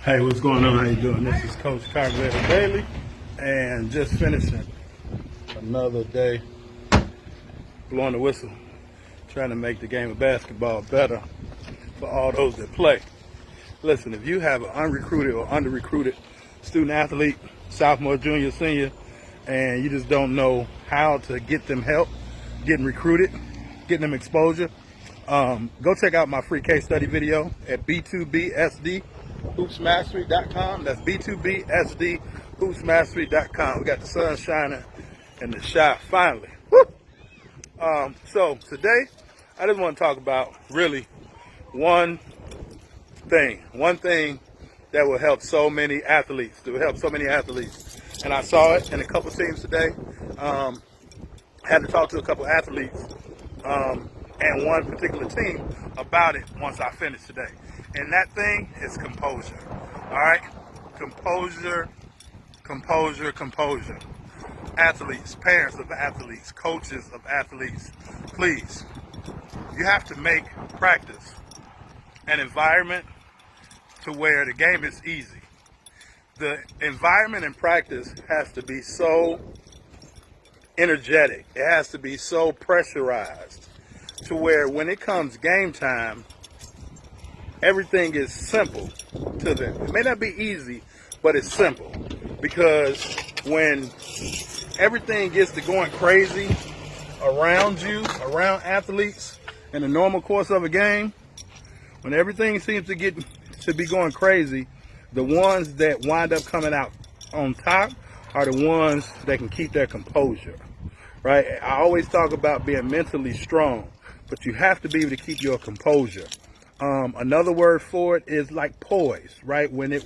Hey, what's going on? How you doing? This is Coach Karvell Bailey, and just finishing another day blowing the whistle, trying to make the game of basketball better for all those that play. Listen, if you have an unrecruited or under-recruited student athlete, sophomore, junior, senior, and you just don't know how to get them help, getting recruited, getting them exposure, go check out my free case study video at B2BSDHoopsMastery.com. That's B2BSDHoopsMastery.com. We got the sun shining and the shot finally. Woo! So today, I just want to talk about really one thing that will help so many athletes. And I saw it in a couple teams today. Had to talk to a couple athletes and one particular team about it once I finished today. And that thing is composure. All right? Composure. Athletes, parents of athletes, coaches of athletes, please, you have to make practice an environment to where the game is easy. The environment in practice has to be so energetic. It has to be so pressurized to where when it comes game time, everything is simple to them. It may not be easy, but it's simple. Because when everything gets to going crazy around you, around athletes, in the normal course of a game, when everything seems to be going crazy, the ones that wind up coming out on top are the ones that can keep their composure, right? I always talk about being mentally strong, but you have to be able to keep your composure. Another word for it is like poise, right? When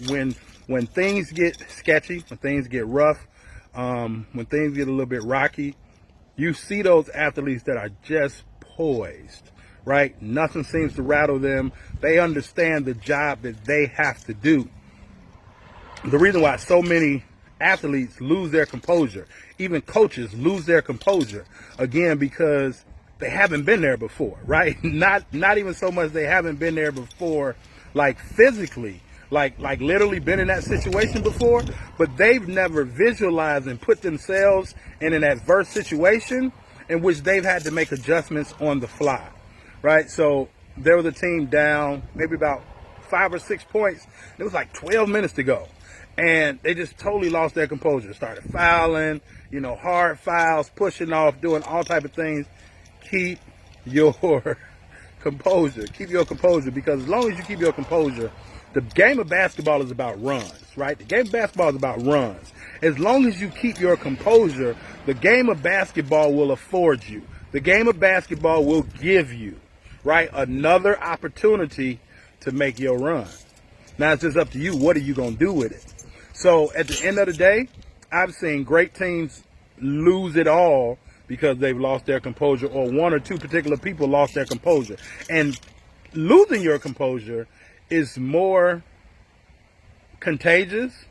things get sketchy, when things get rough, when things get a little bit rocky, you see those athletes that are just poised, right? Nothing seems to rattle them. They understand the job that they have to do. The reason why so many athletes lose their composure, even coaches lose their composure, again, because they haven't been there before, right? Not even so much they haven't been there before, like physically, like literally been in that situation before, but they've never visualized and put themselves in an adverse situation in which they've had to make adjustments on the fly, right? So there was a team down maybe about 5 or 6 points. It was like 12 minutes to go. And they just totally lost their composure. Started fouling, hard fouls, pushing off, doing all type of things. Keep your composure. Keep your composure, because as long as you keep your composure, the game of basketball is about runs, right? The game of basketball is about runs. As long as you keep your composure, the game of basketball will afford you. The game of basketball will give you, right, another opportunity to make your run. Now it's just up to you. What are you going to do with it? So at the end of the day, I've seen great teams lose it all because they've lost their composure, or one or two particular people lost their composure. And losing your composure is more contagious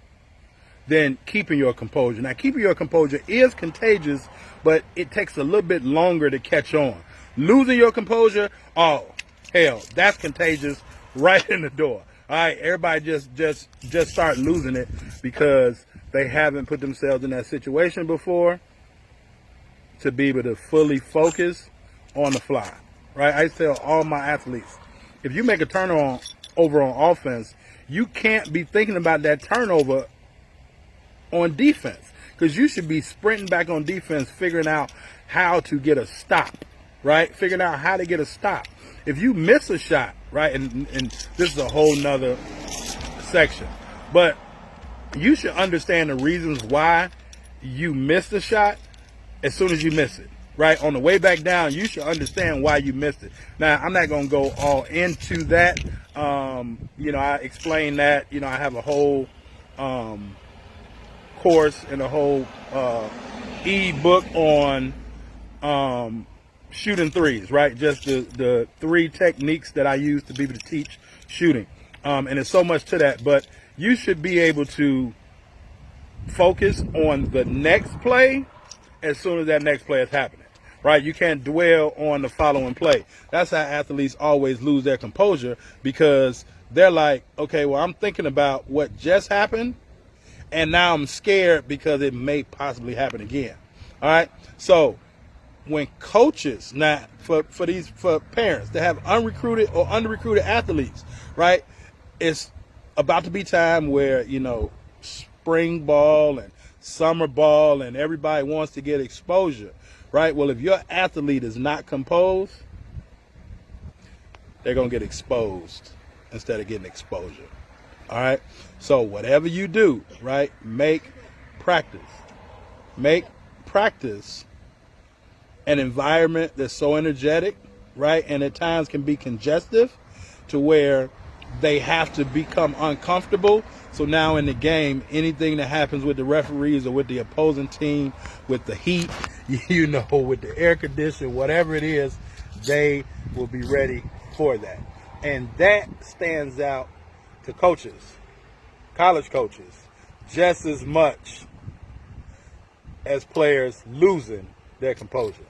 than keeping your composure. Now, keeping your composure is contagious, but it takes a little bit longer to catch on. Losing your composure, oh, hell, that's contagious right in the door. All right, everybody just start losing it because they haven't put themselves in that situation before to be able to fully focus on the fly, right? I tell all my athletes, if you make a turnover on offense, you can't be thinking about that turnover on defense, because you should be sprinting back on defense, figuring out how to get a stop, right? Figuring out how to get a stop. If you miss a shot, right, and this is a whole nother section, but you should understand the reasons why you missed a shot as soon as you miss it, right? On the way back down, you should understand why you missed it. Now, I'm not going to go all into that. I explain that. I have a whole course and a whole e-book on shooting threes, right? Just the 3 techniques that I use to be able to teach shooting. And there's so much to that, but you should be able to focus on the next play as soon as that next play is happening, right? You can't dwell on the following play. That's how athletes always lose their composure, because they're like, okay, well, I'm thinking about what just happened, and now I'm scared because it may possibly happen again. All right. So when coaches, now for parents that have unrecruited or under-recruited athletes, right, it's about to be time where, spring ball and summer ball and everybody wants to get exposure, right? Well, if your athlete is not composed, they're going to get exposed instead of getting exposure. All right. So whatever you do, right, make practice an environment that's so energetic, right, and at times can be congestive to where they have to become uncomfortable. So now in the game, anything that happens with the referees or with the opposing team, with the heat, with the air conditioning, whatever it is, they will be ready for that. And that stands out to coaches, college coaches, just as much as players losing their composure.